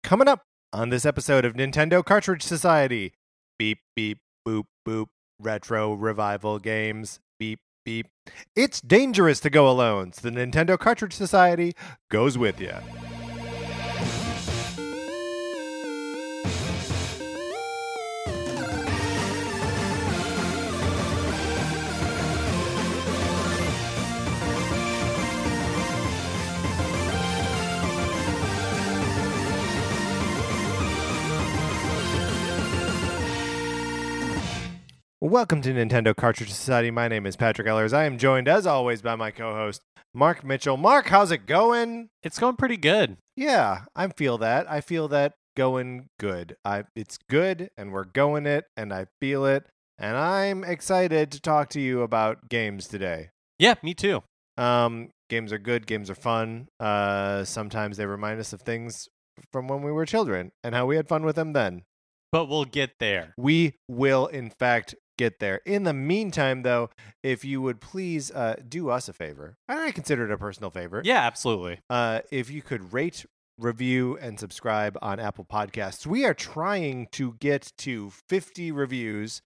Coming up on this episode of Nintendo Cartridge Society. Beep, beep, boop, boop. Retro revival games. Beep, beep. It's dangerous to go alone, so the Nintendo Cartridge Society goes with you. Welcome to Nintendo Cartridge Society. My name is Patrick Ellers. I am joined, as always, by my co-host, Mark Mitchell. Mark, how's it going? It's going pretty good. Yeah, I feel that. I feel that going good. It's good, and we're going it, and I feel it, and I'm excited to talk to you about games today. Yeah, me too. Games are good. Games are fun. Sometimes they remind us of things from when we were children and how we had fun with them then. But we'll get there. We will, in fact, get there. In the meantime, though, if you would please do us a favor, and I consider it a personal favor. Yeah, absolutely. If you could rate, review, and subscribe on Apple Podcasts. We are trying to get to 50 reviews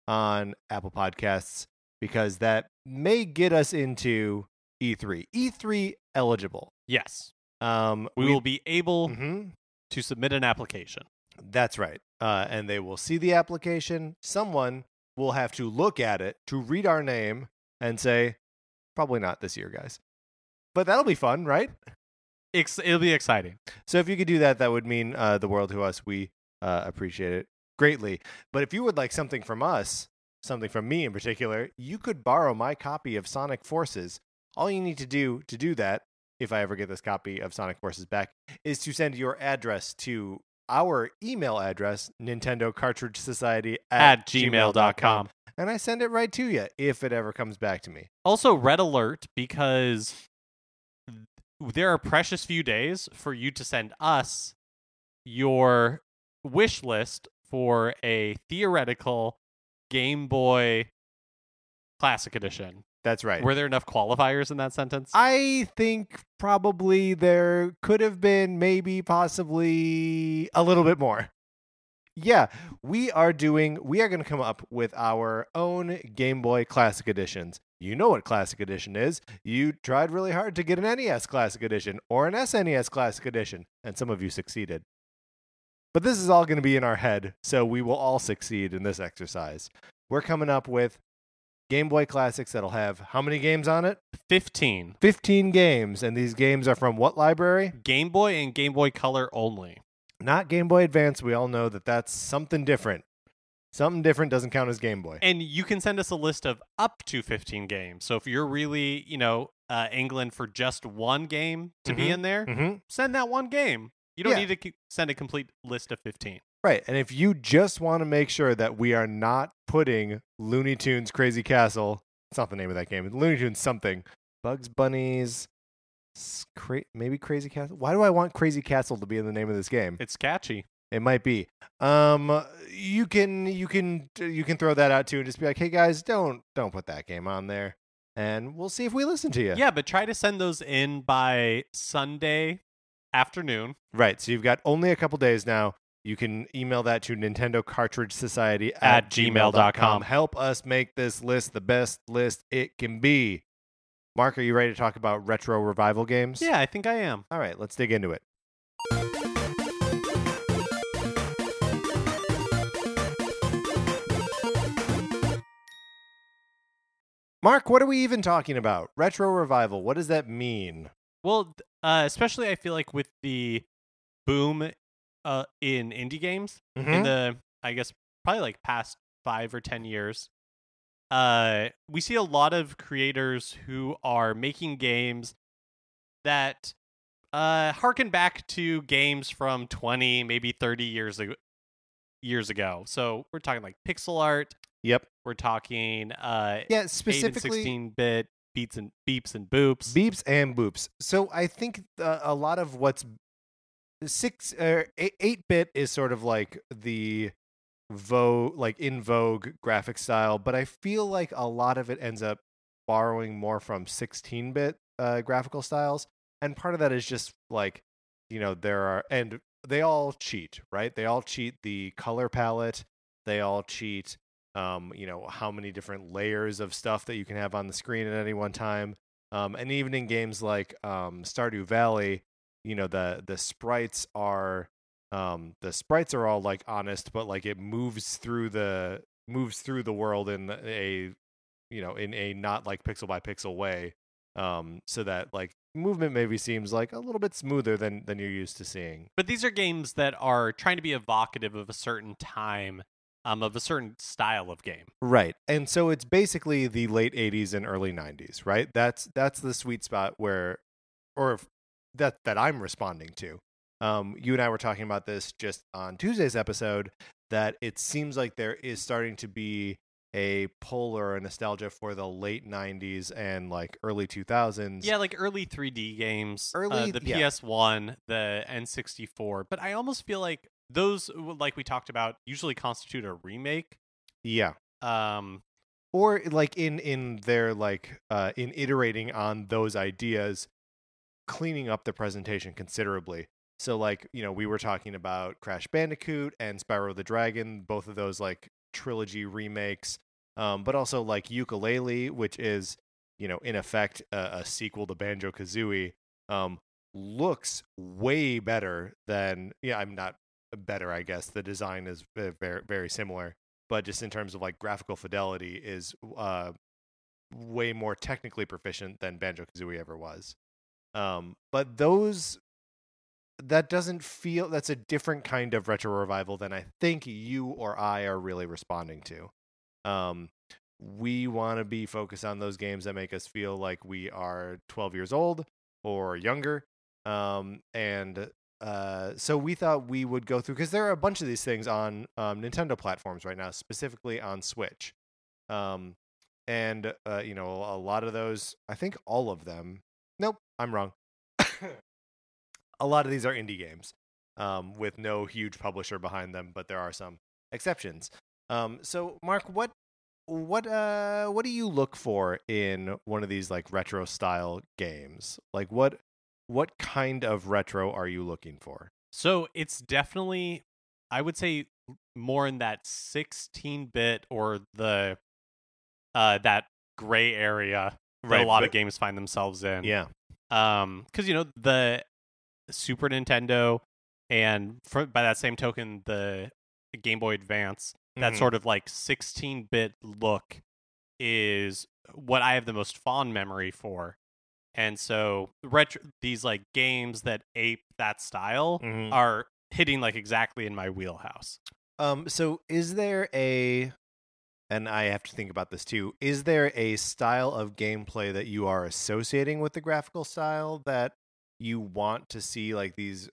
on Apple Podcasts because that may get us into E3. E3 eligible. Yes. We will be able to submit an application. That's right. And they will see the application. Someone will have to look at it to read our name and say, probably not this year, guys. But that'll be fun, right? It'll be exciting. So if you could do that, that would mean the world to us. We appreciate it greatly. But if you would like something from us, something from me in particular, you could borrow my copy of Sonic Forces. All you need to do that, if I ever get this copy of Sonic Forces back, is to send your address to our email address, Nintendo Cartridge Society at gmail.com. And I send it right to you if it ever comes back to me. Also, red alert, because there are precious few days for you to send us your wish list for a theoretical Game Boy Classic Edition. That's right. Were there enough qualifiers in that sentence? I think probably there could have been, maybe, possibly a little bit more. Yeah, we are going to come up with our own Game Boy Classic Editions. You know what Classic Edition is. You tried really hard to get an NES Classic Edition or an SNES Classic Edition, and some of you succeeded. But this is all going to be in our head, so we will all succeed in this exercise. We're coming up with Game Boy Classics that'll have how many games on it? 15. 15 games, and these games are from what library? Game Boy and Game Boy Color only. Not Game Boy Advance. We all know that that's something different. Something different doesn't count as Game Boy. And you can send us a list of up to 15 games. So if you're really, angling for just one game to be in there, send that one game. You don't need to send a complete list of 15. Right, and if you just want to make sure that we are not putting Looney Tunes Crazy Castle, it's not the name of that game, Looney Tunes something, Bugs Bunnies, maybe Crazy Castle. Why do I want Crazy Castle to be in the name of this game? It's catchy. It might be. You can throw that out too and just be like, hey guys, don't put that game on there, and we'll see if we listen to you. Yeah, but try to send those in by Sunday afternoon. Right, so you've got only a couple days now. You can email that to Nintendo Cartridge Society at gmail.com. Help us make this list the best list it can be. Mark, are you ready to talk about retro revival games? Yeah, I think I am. All right, let's dig into it. Mark, what are we even talking about? Retro revival, what does that mean? Well, especially I feel like with the boom in indie games in the, I guess, probably like past 5 or 10 years, we see a lot of creators who are making games that harken back to games from 20, maybe 30 years ago. So we're talking like pixel art. Yep. We're talking specifically 16-bit beeps and boops. Beeps and boops. So I think a lot of what's 8-bit is sort of like the in vogue graphic style, but I feel like a lot of it ends up borrowing more from 16-bit graphical styles, and part of that is just like, there are, and cheat, right? They all cheat the color palette. They all cheat, how many different layers of stuff that you can have on the screen at any one time. And even in games like Stardew Valley, the sprites are all like honest, but like it moves through the world in a not like pixel by pixel way, so that like movement maybe seems like a little bit smoother than you're used to seeing. But these are games that are trying to be evocative of a certain time, of a certain style of game. Right. And so it's basically the late 80s and early 90s, right? That's the sweet spot where or that I'm responding to. You and I were talking about this just on Tuesday's episode, that it seems like there is starting to be a pull or a nostalgia for the late 90s and like early 2000s. Yeah, like early 3D games, the yeah. PS1, the N64. But I almost feel like those, like we talked about, usually constitute a remake. Yeah. Or like in their like in iterating on those ideas, cleaning up the presentation considerably. So like, we were talking about Crash Bandicoot and Spyro the Dragon, both of those like trilogy remakes, but also like Yooka-Laylee, which is, in effect a sequel to Banjo-Kazooie, looks way better than, I'm not better, I guess. The design is very, very similar, but just in terms of like graphical fidelity is way more technically proficient than Banjo-Kazooie ever was. But that doesn't feel, that's a different kind of retro revival than I think you or I are really responding to. We want to be focused on those games that make us feel like we are 12 years old or younger. And so we thought we would go through, because there are a bunch of these things on Nintendo platforms right now, specifically on Switch. And a lot of those, I think all of them, nope, I'm wrong. A lot of these are indie games, with no huge publisher behind them, but there are some exceptions. So Mark, what do you look for in one of these like retro style games? Like what kind of retro are you looking for? So it's definitely, I would say, more in that 16-bit or the that gray area that a lot of games find themselves in. Yeah. Because the Super Nintendo and by that same token the Game Boy Advance, that sort of like 16-bit look is what I have the most fond memory for. And so these like games that ape that style are hitting like exactly in my wheelhouse. So is there and I have to think about this too, is there a style of gameplay that you are associating with the graphical style that you want to see like these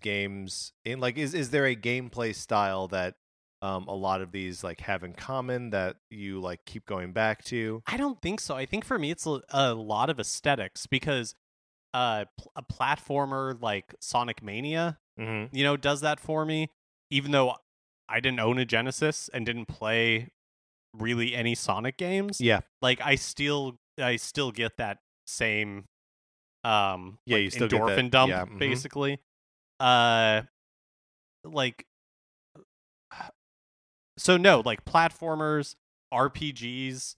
games in? Like is there a gameplay style that a lot of these like have in common that you like keep going back to? I don't think so. I think for me it's a lot of aesthetics, because a platformer like Sonic Mania, does that for me. Even though I didn't own a Genesis and didn't play really any Sonic games, yeah, like I still get that same you still endorphin get that, dump, basically. Like, so no, like platformers, RPGs,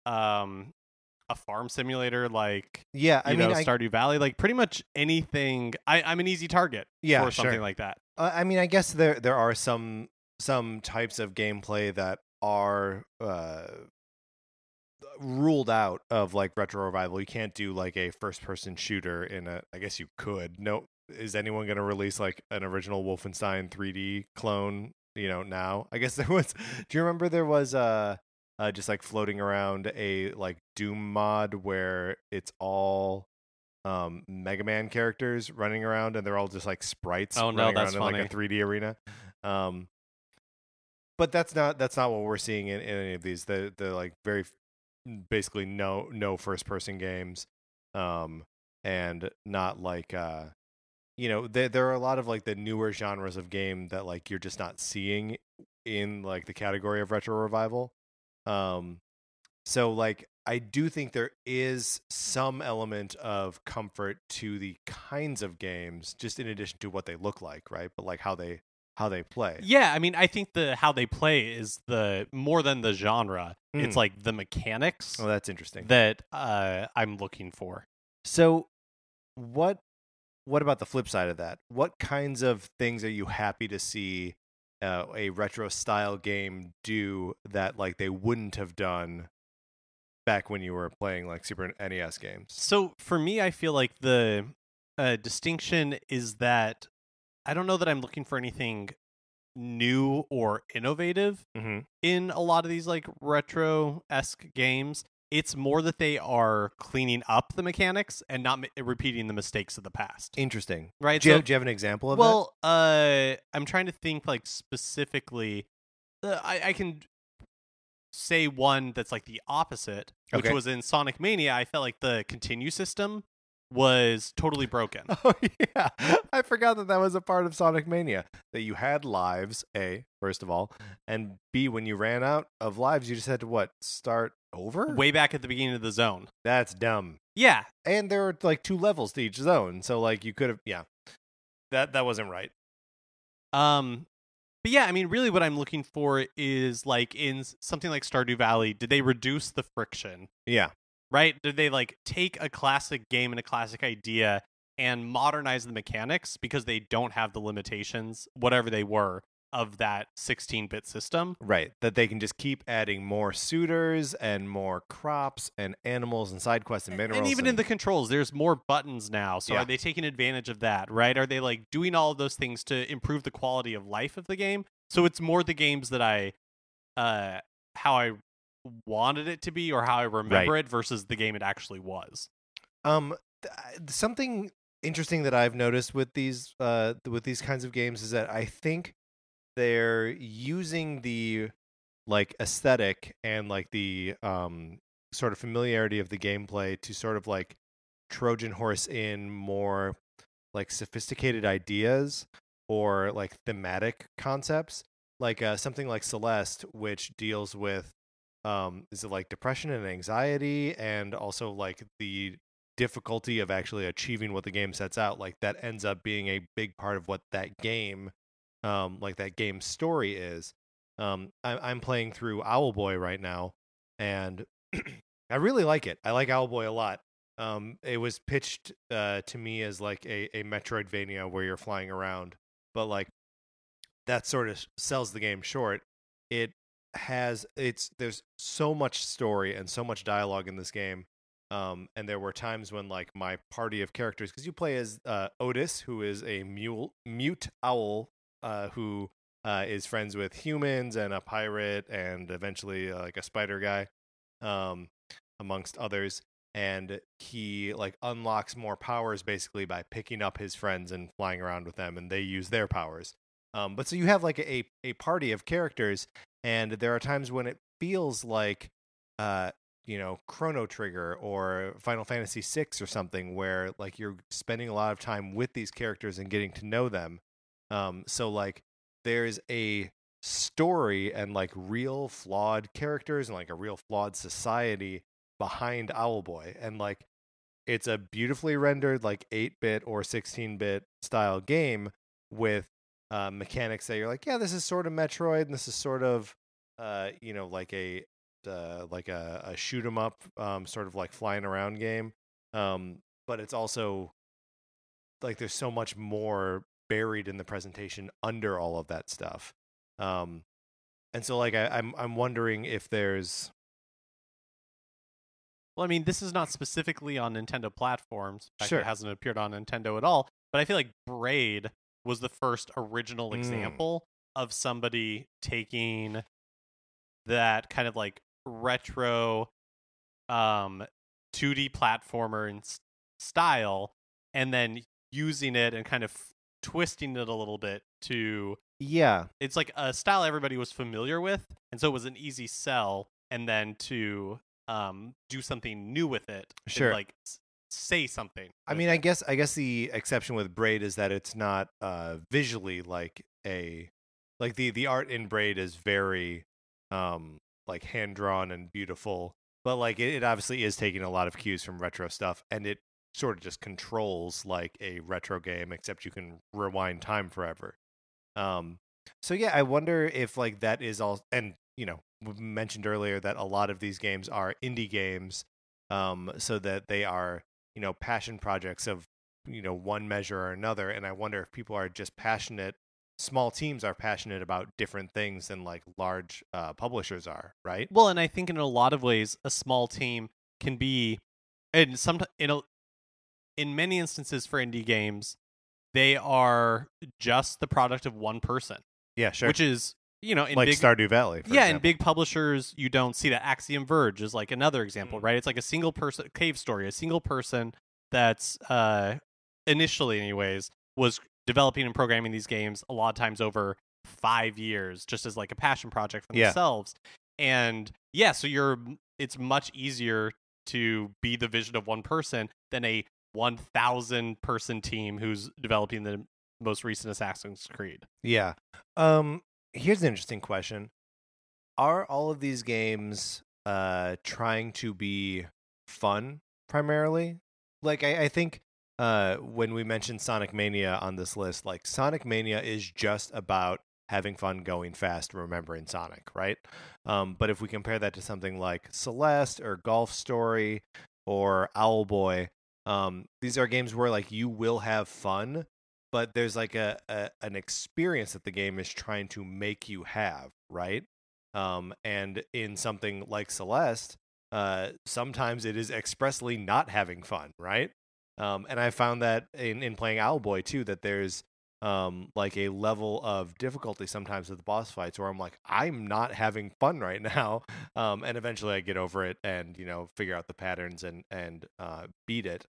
a farm simulator like Stardew Valley, like pretty much anything. I'm an easy target for something like that. I mean, I guess there are some types of gameplay that are ruled out of like retro revival. You can't do like a first person shooter in a, I guess you could. No, is anyone going to release like an original Wolfenstein 3D clone, now? I guess there was, do you remember there was just like floating around a like Doom mod where it's all Mega Man characters running around and they're all just like sprites running around in like a 3D arena. But that's not what we're seeing in any of these. The like very basically no first person games, and not like there are a lot of like the newer genres of game that like you're just not seeing in like the category of retro revival. So like I do think there is some element of comfort to the kinds of games, just in addition to what they look like, right? But like how they play. Yeah, I mean, I think the how they play is the more than the genre. It's like the mechanics Oh, that's interesting. that I'm looking for. So what about the flip side of that? What kinds of things are you happy to see a retro style game do that like they wouldn't have done back when you were playing like Super NES games? So for me, I feel like the distinction is that I don't know that I'm looking for anything new or innovative in a lot of these like retro-esque games. It's more that they are cleaning up the mechanics and not repeating the mistakes of the past. Interesting. Right? Do you have an example of that? Well, I'm trying to think like specifically. I can say one that's like the opposite, which Okay. was in Sonic Mania. I felt like the continue system was totally broken. Oh yeah, I forgot that was a part of Sonic Mania. That you had lives, A, first of all, and B, when you ran out of lives, you just had to what, start over? Way back at the beginning of the zone. That's dumb. Yeah. And there were like 2 levels to each zone, so like you could have, yeah, that wasn't right. But yeah, I mean, really what I'm looking for is like in something like Stardew Valley, did they reduce the friction? Yeah. Right? Did they like take a classic game and a classic idea and modernize the mechanics because they don't have the limitations, whatever they were, of that 16-bit system? Right. That they can just keep adding more suitors and more crops and animals and side quests and minerals. And even in the controls, there's more buttons now. So are they taking advantage of that, right? Are they like doing all of those things to improve the quality of life of the game? So it's more the games that how I wanted it to be or how I remember it versus the game it actually was. Something interesting that I've noticed with these kinds of games is that I think they're using the like aesthetic and like the sort of familiarity of the gameplay to sort of like Trojan horse in more like sophisticated ideas or like thematic concepts, like something like Celeste, which deals with is it like depression and anxiety and also like the difficulty of actually achieving what the game sets out. Like that ends up being a big part of what that game like that game's story is. I'm playing through Owlboy right now, and I really like it. I like Owlboy a lot. It was pitched to me as like a Metroidvania where you're flying around, but like that sort of sells the game short. There's so much story and so much dialogue in this game. And there were times when like my party of characters, because you play as Otis, who is a mute owl who is friends with humans and a pirate and eventually like a spider guy, amongst others. And he like unlocks more powers basically by picking up his friends and flying around with them, and they use their powers. But so you have like a party of characters, and there are times when it feels like Chrono Trigger or Final Fantasy VI or something, where like you're spending a lot of time with these characters and getting to know them. So like there's a story and like real flawed characters and like a real flawed society behind Owlboy, and like it's a beautifully rendered like 8-bit or 16-bit style game with mechanics that you're like, yeah, this is sort of Metroid, and this is sort of like a shoot 'em up sort of like flying around game, but it's also like there's so much more buried in the presentation under all of that stuff, and so like I'm wondering if there's. Well, I mean, this is not specifically on Nintendo platforms. In fact, Sure. it hasn't appeared on Nintendo at all. But I feel like Braid was the first original example of somebody taking that kind of like retro 2D platformer in style and then using it and kind of twisting it a little bit to... Yeah. It's like a style everybody was familiar with, and so it was an easy sell, and then to do something new with it. Sure. And, like say something. I mean, I guess the exception with Braid is that it's not visually like the art in Braid is very like hand drawn and beautiful. but like it obviously is taking a lot of cues from retro stuff, and it sort of just controls like a retro game, except you can rewind time forever. Um, so yeah, I wonder if like that is all, and we mentioned earlier that a lot of these games are indie games, so that they are passion projects of one measure or another, and I wonder if people are just passionate. Small teams are passionate about different things than like large publishers are, right? Well, and I think in a lot of ways, a small team can be, and sometimes in many instances for indie games, they are just the product of one person. Yeah, sure. Which is, in like big Stardew Valley, for example. in big publishers, you don't see that. Axiom Verge is like another example, right? It's like a single person cave story, a single person that's initially, anyways, was developing and programming these games a lot of times over 5 years, just as like a passion project for themselves. And so it's much easier to be the vision of one person than a 1,000 person team who's developing the most recent Assassin's Creed. Yeah. Here's an interesting question. Are all of these games trying to be fun primarily? Like I think when we mentioned Sonic Mania on this list, like Sonic Mania is just about having fun, going fast, remembering Sonic, right? But if we compare that to something like Celeste or Golf Story or Owlboy, these are games where like you will have fun, but there's like an experience that the game is trying to make you have, right? And in something like Celeste, sometimes it is expressly not having fun, right? And I found that in playing Owlboy too, that there's like a level of difficulty sometimes with the boss fights where I'm like, I'm not having fun right now. And eventually I get over it and, figure out the patterns and beat it.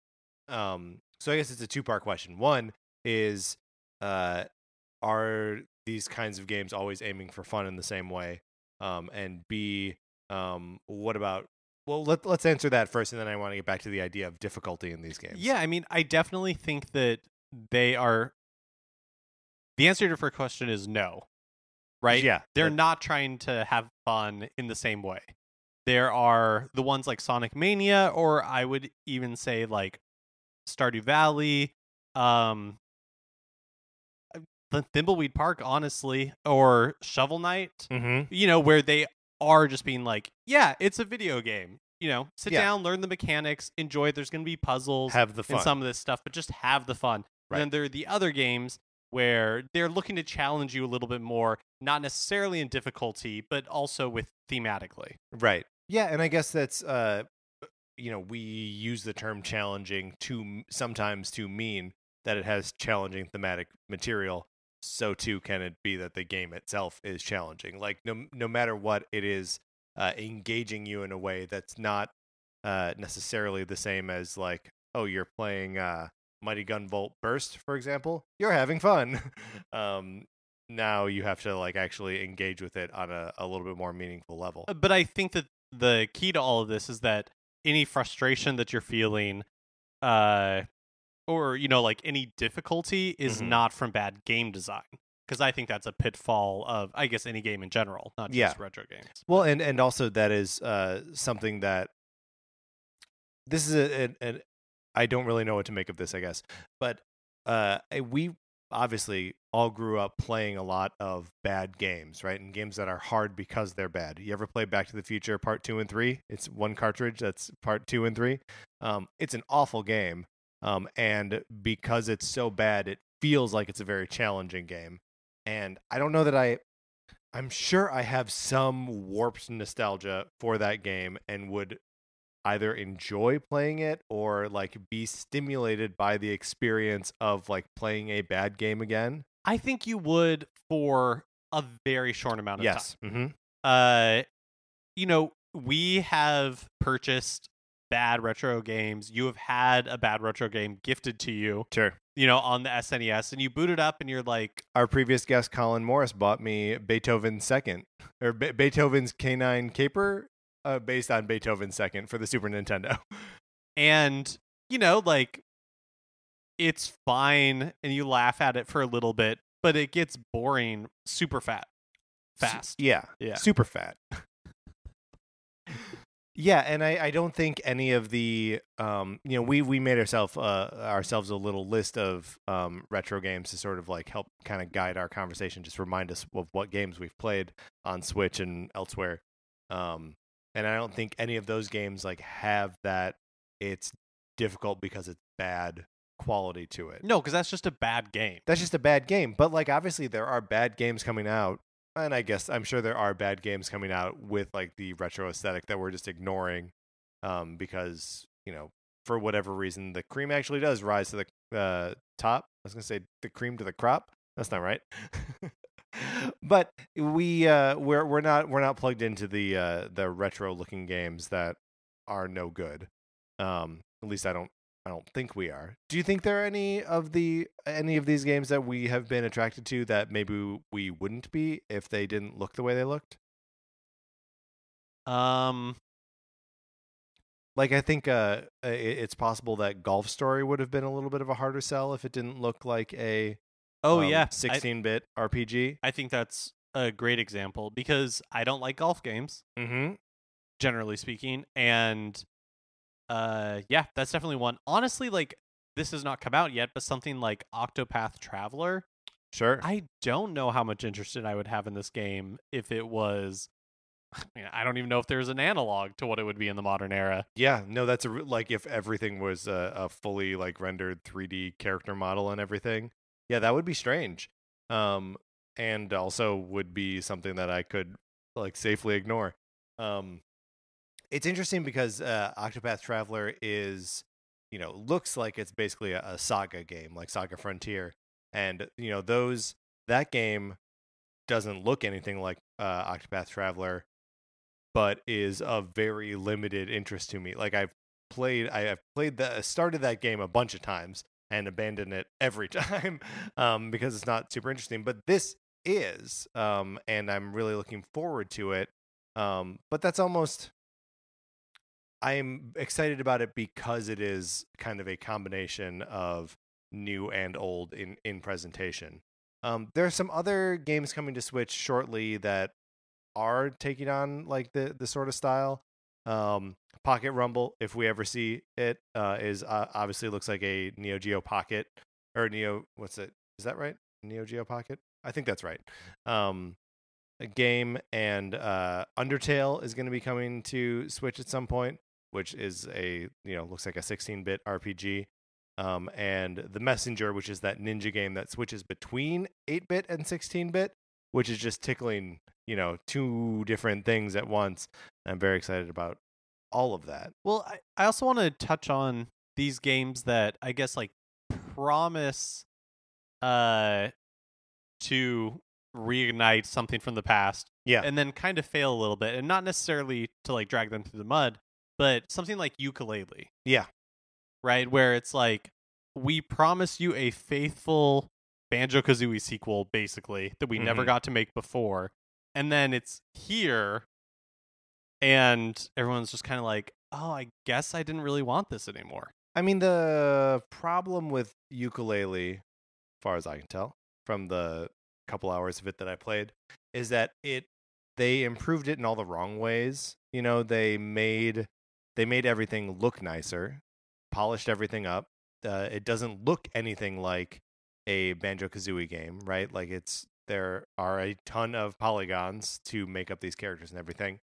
So I guess it's a two-part question. One is, are these kinds of games always aiming for fun in the same way? And B, what about? Well, let's answer that first, and then I want to get back to the idea of difficulty in these games. Yeah, I mean, I definitely think that they are. The answer to your first question is no, right? Yeah, they're not trying to have fun in the same way. There are the ones like Sonic Mania, or I would even say like Stardew Valley, the Thimbleweed Park, honestly, or Shovel Knight. Where they are just being like, yeah, it's a video game. Sit down, learn the mechanics, enjoy it. There's going to be puzzles, have the fun, and some of this stuff, but just have the fun. Right. And then there are the other games where they're looking to challenge you a little bit more, not necessarily in difficulty, but also with thematically. Right. Yeah, and I guess that's we use the term challenging sometimes to mean that it has challenging thematic material. So too can it be that the game itself is challenging. Like no matter what, it is engaging you in a way that's not necessarily the same as like, oh, you're playing Mighty Gun Volt Burst, for example. You're having fun. Now you have to like actually engage with it on a little bit more meaningful level. But I think that the key to all of this is that any frustration that you're feeling, or like any difficulty is not from bad game design, because I think that's a pitfall of, I guess, any game in general, not just retro games. Well, and also that is something that this is I don't really know what to make of this, I guess, but we obviously all grew up playing a lot of bad games, right? And games that are hard because they're bad. You ever play Back to the Future Part 2 and 3? It's one cartridge. That's Part 2 and 3. It's an awful game. And because it's so bad, it feels like it's a very challenging game. And I don't know that I'm sure I have some warped nostalgia for that game and would either enjoy playing it or like be stimulated by the experience of like playing a bad game again. I think you would for a very short amount of time. We have purchased bad retro games. You have had a bad retro game gifted to you. Sure. On the SNES, and you boot it up and you're like... Our previous guest, Colin Morris, bought me Beethoven's Second, or Beethoven's Canine Caper, based on Beethoven's Second for the Super Nintendo. And, like, it's fine, and you laugh at it for a little bit, but it gets boring super fast. Yeah. Super fat. Yeah, and I don't think any of the we made ourselves a little list of retro games to sort of like help kind of guide our conversation, just remind us of what games we've played on Switch and elsewhere. Um, and I don't think any of those games like have that. It's difficult because it's bad quality to it. No, because that's just a bad game. That's just a bad game. But like obviously there are bad games coming out, and I guess I'm sure there are bad games coming out with like the retro aesthetic that we're just ignoring, because for whatever reason the cream actually does rise to the top. I was gonna say the cream to the crop. That's not right. But we're not plugged into the retro looking games that are no good. At least I don't think we are. Do you think there are any of these games that we have been attracted to that maybe we wouldn't be if they didn't look the way they looked? Um, Like I think it's possible that Golf Story would have been a little bit of a harder sell if it didn't look like a oh yeah, 16-bit RPG. I think that's a great example because I don't like golf games, Mm-hmm. generally speaking, and yeah, that's definitely one. Honestly, like this has not come out yet, but something like Octopath Traveler, Sure. I don't know how much interested I would have in this game if it was. I don't even know if there's an analog to what it would be in the modern era. Yeah, no, that's like if everything was a fully like rendered 3D character model and everything. Yeah, that would be strange. And also would be something that I could like safely ignore. Um, it's interesting because Octopath Traveler is, looks like it's basically a Saga game, like Saga Frontier, and that game doesn't look anything like Octopath Traveler, but is of very limited interest to me. Like started that game a bunch of times and abandoned it every time because it's not super interesting. But this is, and I'm really looking forward to it. But that's almost. I'm excited about it because it is kind of a combination of new and old in presentation. There are some other games coming to Switch shortly that are taking on like the sort of style. Pocket Rumble, if we ever see it, is obviously looks like a Neo Geo Pocket or Neo. What's it? Is that right? Neo Geo Pocket? I think that's right. A game, and Undertale is going to be coming to Switch at some point, which is looks like a 16-bit RPG. And The Messenger, which is that ninja game that switches between 8-bit and 16-bit, which is just tickling, two different things at once. I'm very excited about all of that. Well, I also want to touch on these games that I guess like promise to reignite something from the past. Yeah. And then kind of fail a little bit, and not necessarily to like drag them through the mud, but something like Ukulele. Yeah. Right? Where it's like we promise you a faithful Banjo-Kazooie sequel basically that we never got to make before. And then it's here and everyone's just kind of like, "Oh, I guess I didn't really want this anymore." I mean, the problem with Ukulele, as far as I can tell, from the couple hours of it that I played, is that they improved it in all the wrong ways. They made everything look nicer, polished everything up. It doesn't look anything like a Banjo-Kazooie game, right? Like there are a ton of polygons to make up these characters and everything.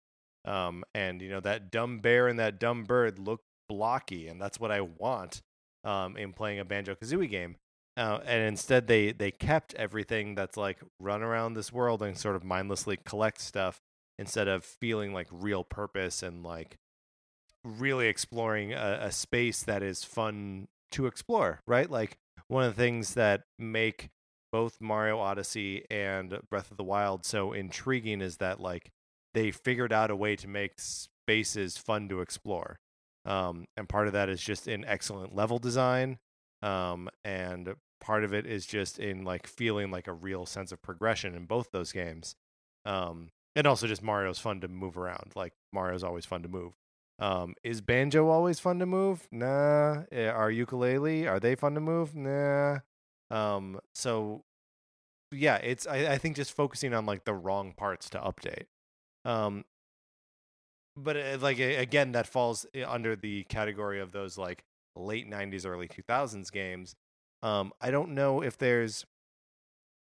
And that dumb bear and that dumb bird look blocky, and that's what I want in playing a Banjo-Kazooie game. And instead they kept everything that's like run around this world and sort of mindlessly collect stuff instead of feeling like real purpose and like really exploring a space that is fun to explore, right? Like one of the things that make both Mario Odyssey and Breath of the Wild so intriguing is that like they figured out a way to make spaces fun to explore. And part of that is just in excellent level design. And part of it is just in like feeling like a real sense of progression in both those games. And also just Mario's fun to move around. Like Mario's always fun to move. Is Banjo always fun to move? Nah. Are Ukulele, are they fun to move? Nah. So yeah, I think just focusing on like the wrong parts to update. but like again, that falls under the category of those like late 90s, early 2000s games. I don't know if there's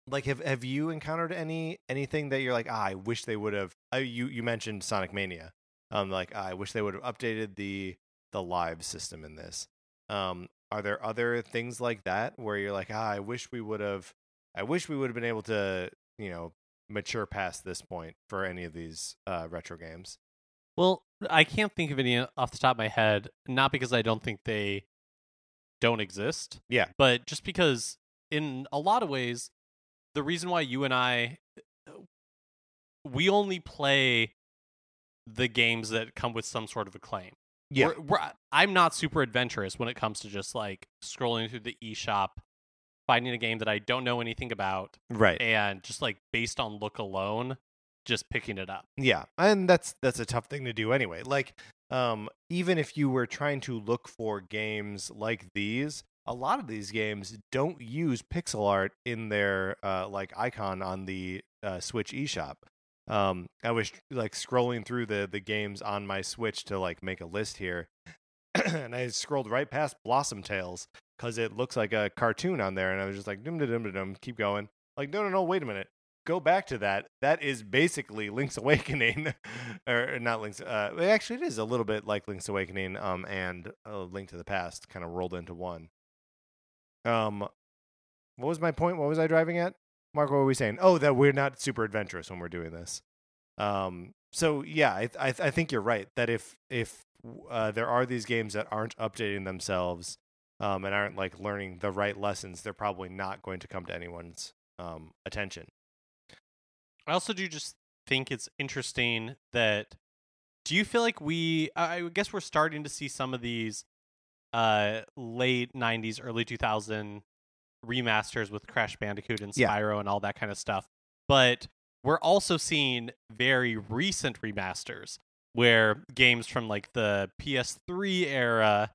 like have you encountered anything that you're like, I wish they would have. You mentioned Sonic Mania. Like I wish they would have updated the live system in this. Are there other things like that where you're like, I wish we would have. I wish we would have been able to, mature past this point for any of these retro games. Well, I can't think of any off the top of my head, not because I don't think they don't exist, Yeah. but just because in a lot of ways, the reason why you and I, we only play the games that come with some sort of acclaim. Yeah. I'm not super adventurous when it comes to just like scrolling through the eShop, finding a game that I don't know anything about, Right. and just like based on look alone, just picking it up. Yeah, and that's a tough thing to do anyway. Like, even if you were trying to look for games like these, a lot of these games don't use pixel art in their like icon on the Switch eShop. I was like scrolling through the games on my Switch to like make a list here, and I scrolled right past Blossom Tales because it looks like a cartoon on there, and I was just like, dum dum dum dum, keep going. Like, no, wait a minute. Go back to that. That is basically Link's Awakening, or not Link's. Actually, it is a little bit like Link's Awakening, and Link to the Past kind of rolled into one. What was my point? What was I driving at? Mark, what were we saying? Oh, that we're not super adventurous when we're doing this. So yeah, I think you're right that if there are these games that aren't updating themselves, and aren't like learning the right lessons, they're probably not going to come to anyone's attention. I also do just think it's interesting that. Do you feel like I guess we're starting to see some of these late 90s, early 2000 remasters with Crash Bandicoot and Spyro and all that kind of stuff. But we're also seeing very recent remasters where games from like the PS3 era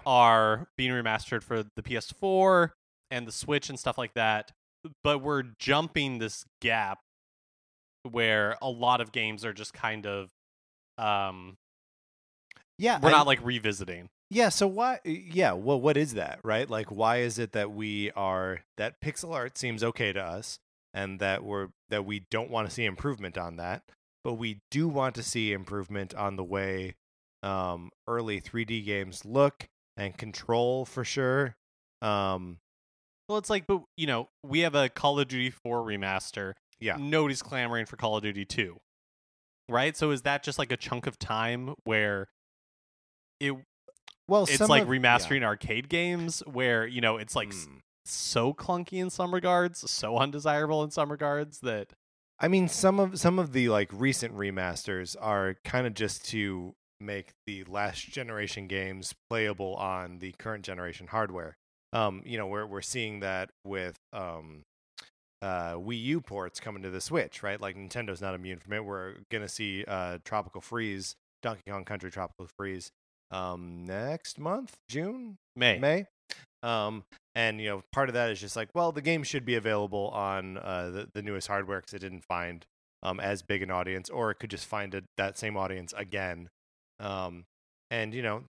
are being remastered for the PS4 and the Switch and stuff like that. But we're jumping this gap where a lot of games are just kind of we're not like revisiting. Yeah, so why well, what is that, right? Like, why is it that that pixel art seems okay to us, and that we don't want to see improvement on that, but we do want to see improvement on the way early 3D games look and control for sure. Well, it's like, but we have a Call of Duty 4 remaster. Yeah, nobody's clamoring for Call of Duty 2, right? So is that just like a chunk of time where it's like remastering arcade games where it's like so clunky in some regards, so undesirable in some regards that I mean some of the like recent remasters are kind of just to make the last generation games playable on the current generation hardware. We're seeing that with Wii U ports coming to the Switch, right? Like Nintendo's not immune from it. We're gonna see Tropical Freeze, Donkey Kong Country Tropical Freeze next month, May. And part of that is just like, well, the game should be available on the newest hardware because it didn't find as big an audience, or it could just find that same audience again. And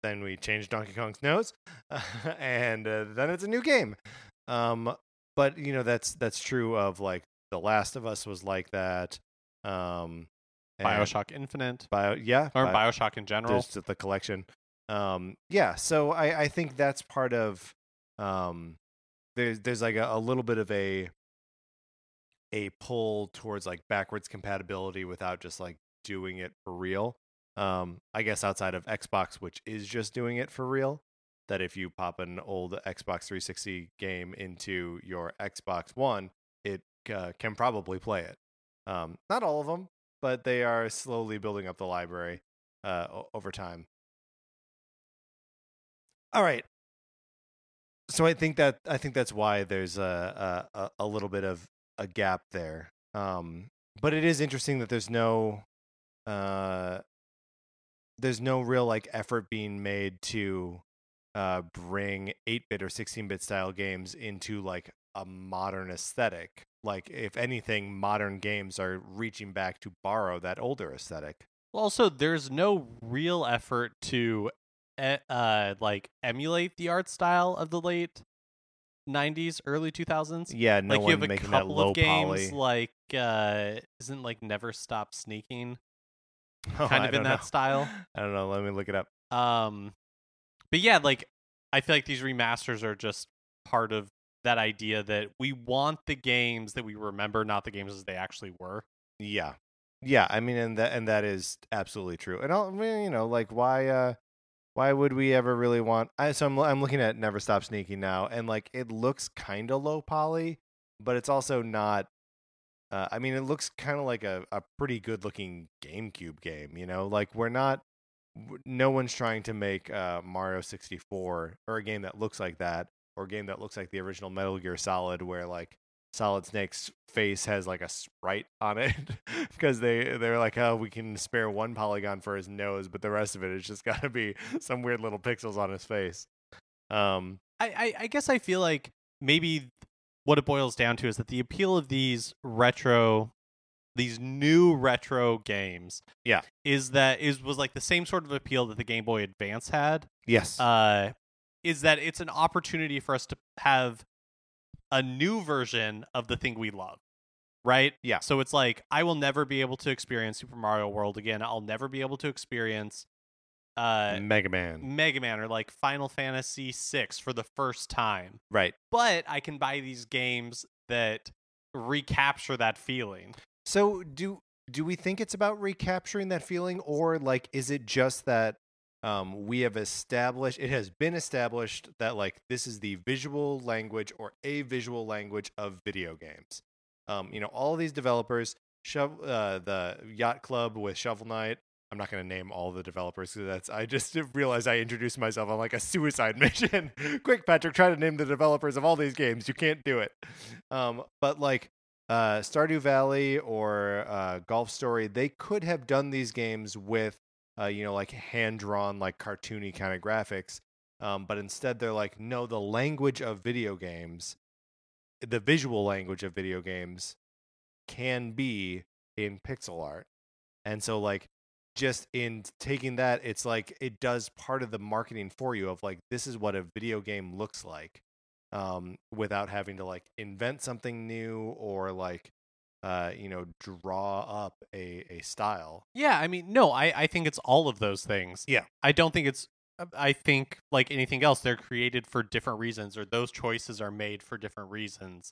then we change Donkey Kong's nose, and then it's a new game. But that's true of like The Last of Us was like that. BioShock Infinite, BioShock in general, just the collection. So I think that's part of there's like a little bit of a pull towards like backwards compatibility without just like doing it for real. I guess outside of Xbox, which is just doing it for real, that if you pop an old Xbox 360 game into your Xbox One, it can probably play it. Not all of them, but they are slowly building up the library over time. All right. So I think that's why there's a little bit of a gap there. But it is interesting that there's no real like effort being made to bring 8-bit or 16-bit style games into like a modern aesthetic. Like if anything, modern games are reaching back to borrow that older aesthetic. Well, also, there's no real effort to like emulate the art style of the late 90s, early 2000s. Yeah, no Like you have one a making that couple of low games poly. like isn't like Never Stop Sneaking Oh, kind I of in don't know. that style. I don't know. Let me look it up. Um but yeah, like I feel like these remasters are just part of that idea that we want the games that we remember, not the games as they actually were. Yeah. Yeah, I mean, and that is absolutely true. And I mean, like why would we ever really want I'm looking at Never Stop Sneaking now, and like it looks kind of low poly, but it's also not I mean, it looks kind of like a pretty good looking GameCube game, Like we're not no one's trying to make Mario 64 or a game that looks like that, or a game that looks like the original Metal Gear Solid, where like Solid Snake's face has like a sprite on it because they're like, oh, we can spare one polygon for his nose, but the rest of it is just got to be some weird little pixels on his face. Um, I guess I feel like maybe what it boils down to is that the appeal of these new retro games, yeah, was like the same sort of appeal that the Game Boy Advance had. yes, Is that it's an opportunity for us to have a new version of the thing we love, right? yeah, So it's like I will never be able to experience Super Mario World again. I'll never be able to experience Mega Man, Mega Man or like Final Fantasy VI for the first time. right? But I can buy these games that recapture that feeling. So do we think it's about recapturing that feeling, or like is it just that we have established it has been established that like this is the visual language or a visual language of video games. All of these developers, the Yacht Club with Shovel Knight. I'm not going to name all the developers because I just realized I introduced myself on like a suicide mission. Quick, Patrick, try to name the developers of all these games. You can't do it. But like Stardew Valley or Golf Story, they could have done these games with, like hand drawn, like cartoony kind of graphics. But instead, they're like, no, the language of video games, the visual language of video games, can be in pixel art. And so, like, just in taking that, it's like it does part of the marketing for you of like, this is what a video game looks like, without having to like invent something new or like, draw up a style. Yeah, I mean, no, I think it's all of those things. Yeah. I don't think it's. I think like anything else, they're created for different reasons, or those choices are made for different reasons.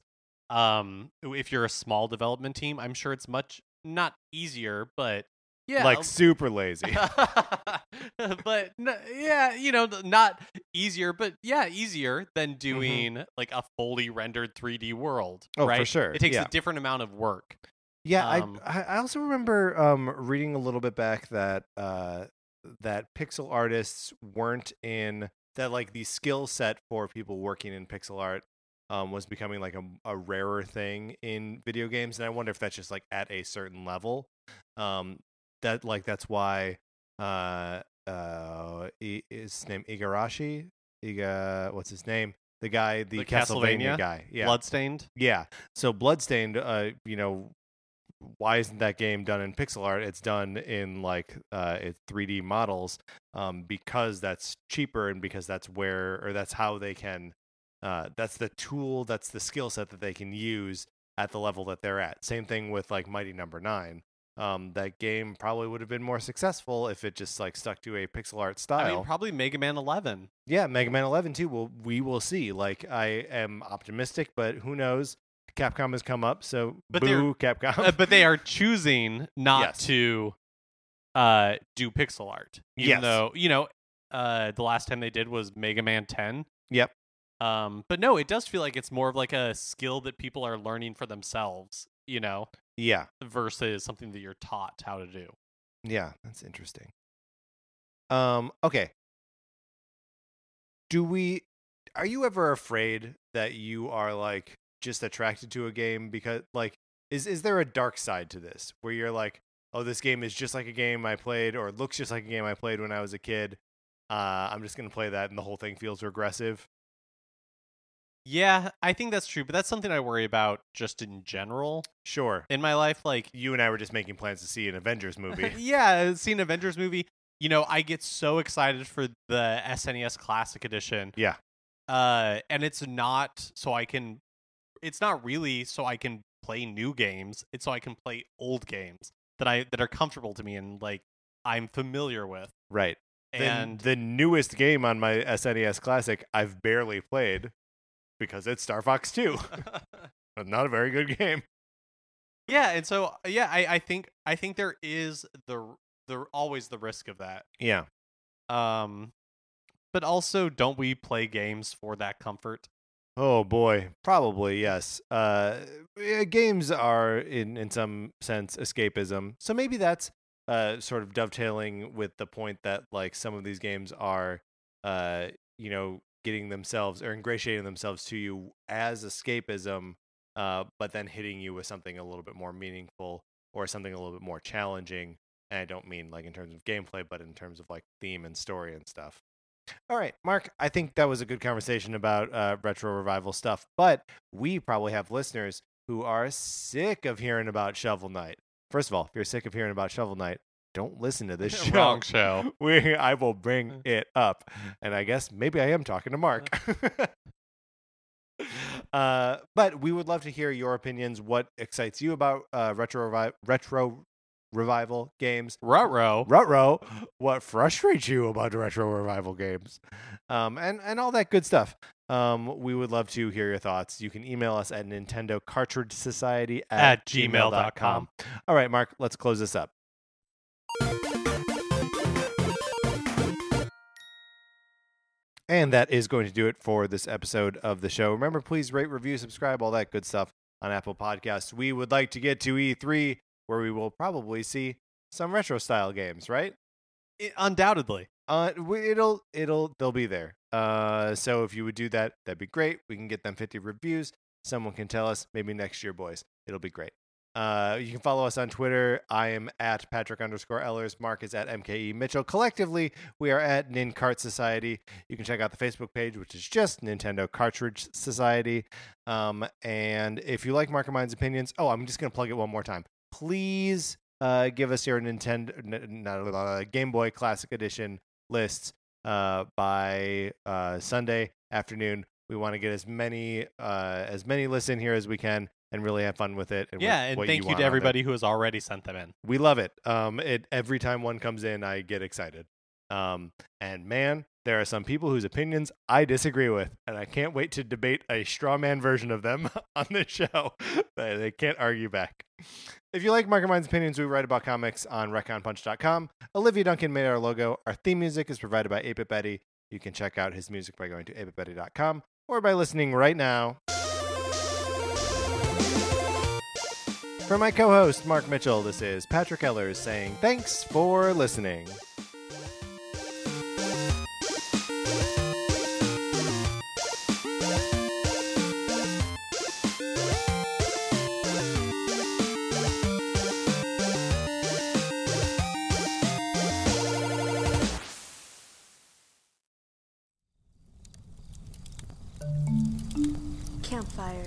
If you're a small development team, I'm sure it's much not easier, but yeah, Like super lazy. but yeah, not easier, but yeah, easier than doing like a fully rendered 3D world. Oh, right? for sure. It takes Yeah. a different amount of work. Yeah, Um, I also remember reading a little bit back that that pixel artists weren't in that like the skill set for people working in pixel art was becoming like a rarer thing in video games, and I wonder if that's just like at a certain level. That like that's why is his name Igarashi? What's his name? The guy, the Castlevania guy. Yeah. Bloodstained. Yeah. So Bloodstained, why isn't that game done in pixel art? It's done in like it's 3D models, because that's cheaper and because that's that's how they can that's the tool, that's the skill set that they can use at the level that they're at. Same thing with like Mighty Number 9. That game probably would have been more successful if it just like stuck to a pixel art style. I mean, probably Mega Man 11. Yeah, Mega Man 11 too. We will see. Like I am optimistic, but who knows? Capcom has come up, so boo Capcom. But they are choosing not Yes. to do pixel art, even Yes. though the last time they did was Mega Man 10. Yep. But no, it does feel like it's more of like a skill that people are learning for themselves, Yeah. versus something that you're taught how to do. Yeah, that's interesting. Okay. Are you ever afraid that you are like just attracted to a game because like is there a dark side to this where you're like, oh, this game is just like a game I played or it looks just like a game I played when I was a kid. I'm just going to play that and the whole thing feels regressive? Yeah, I think that's true, but that's something I worry about just in general Sure. in my life. Like, You and I were just making plans to see an Avengers movie. yeah, seeing an Avengers movie, I get so excited for the SNES Classic Edition. Yeah. And it's not really so I can play new games. It's so I can play old games that are comfortable to me and like I'm familiar with. Right. And the newest game on my SNES Classic I've barely played because it's Star Fox 2. Not a very good game. Yeah, and so I think there is the always the risk of that. Yeah. But also, don't we play games for that comfort? Oh boy, probably yes. Games are in some sense escapism, so maybe that's sort of dovetailing with the point that like some of these games are, getting themselves or ingratiating themselves to you as escapism, but then hitting you with something a little bit more meaningful or something a little bit more challenging. And I don't mean like in terms of gameplay, but in terms of like theme and story and stuff. All right, Mark, I think that was a good conversation about retro revival stuff, but we probably have listeners who are sick of hearing about Shovel Knight. First of all, if you're sick of hearing about Shovel Knight, don't listen to this show. Wrong show. I will bring it up. And I guess maybe I am talking to Mark. But we would love to hear your opinions. What excites you about retro revival games? Ruh-roh. What frustrates you about retro revival games? And all that good stuff. We would love to hear your thoughts. You can email us at Nintendo Cartridge Society at gmail.com. All right, Mark, let's close this up. And that is going to do it for this episode of the show. Remember, please rate, review, subscribe, all that good stuff on Apple Podcasts. We would like to get to E3, where we will probably see some retro style games, right? Undoubtedly. They'll be there. So if you would do that, that'd be great. We can get them 50 reviews. Someone can tell us maybe next year, boys. It'll be great. You can follow us on Twitter. I am at Patrick_Ellers. Mark is at MKE Mitchell. Collectively, we are at NinCart Society. You can check out the Facebook page, which is just Nintendo Cartridge Society. And if you like Mark and mine's opinions, I'm just going to plug it one more time. Please give us your Nintendo Game Boy Classic Edition lists by Sunday afternoon. We want to get as many lists in here as we can and really have fun with it. And thank you to everybody who has already sent them in. We love it. Every time one comes in, I get excited. And man, there are some people whose opinions I disagree with, and I can't wait to debate a straw man version of them on this show. They can't argue back. If you like Mark and Mine's opinions, we write about comics on ReckonPunch.com. Olivia Duncan made our logo. Our theme music is provided by 8-Bit Betty. You can check out his music by going to 8bitbetty.com or by listening right now. For my co-host, Mark Mitchell, this is Patrick Ellers saying thanks for listening. Campfire.